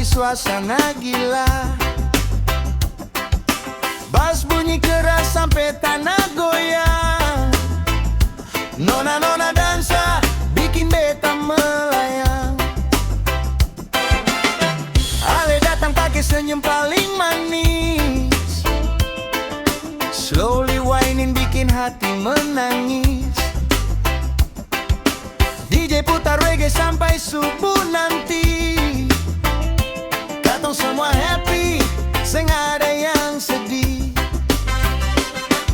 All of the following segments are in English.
di suasana gila. Bass bunyi keras sampai tanah goyang. Nona-nona dansa bikin beta melayang. Ale datang pake senyum paling manis. Slowly whining bikin hati menangis. DJ putar reggae sampai subuh nanti. Katong semua happy, seng ada yang sedih.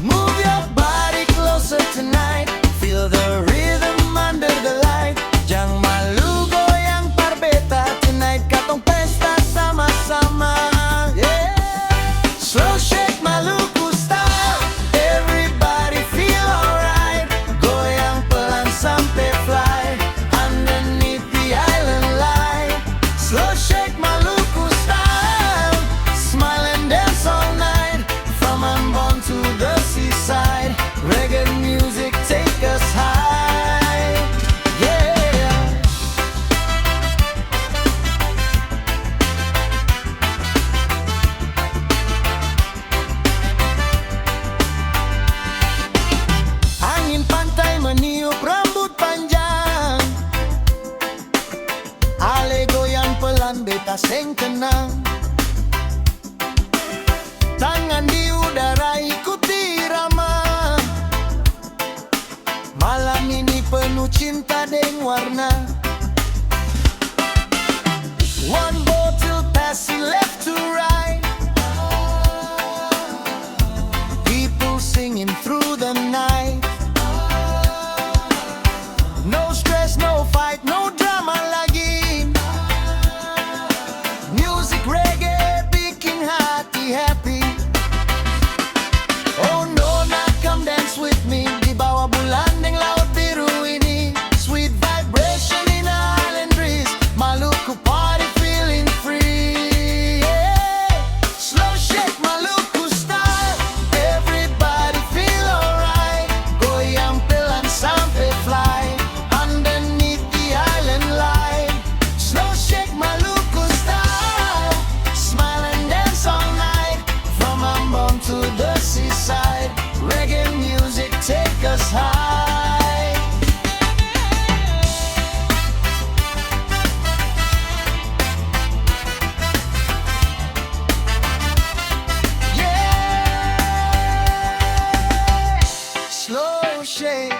Move your body closer tonight. Feel the rhythm under the light. Jang malu goyang parbeta tonight. Katong pesta sama-sama. Yeah. Slow shake Maluku style. Everybody feel alright. Goyang pelan sampai fly underneath the island light. Slow shake Maluku style. Smile and dance all night. From Ambon to the seaside. Reggae music take us high. Yeah. Angin pantai meniup rambut panjang. Ale goyang pelan beta seng tenang. Tangan di udara ikuti irama. Malam ini penuh cinta dan warna. One bottle passing left to right. People singing through the night. No stress, no fight, no drama lagi. Music reggae bikin hati happy. Oh Nona, come dance with me. Di bawah bulan yang laut biru ini. Sweet vibration in the island breeze. Maluku party feeling free. Yeah. Slow shake Maluku style. Everybody feel alright. Goyang pelan sampai fly underneath the island light. Slow shake Maluku style. Smile and dance all night. From Ambon to the seaside. Reggae music take us high. Yeah. Slow shake,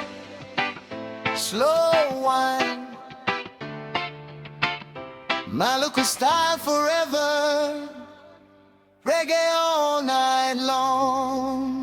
slow wine. Maluku style forever. Reggae all night long.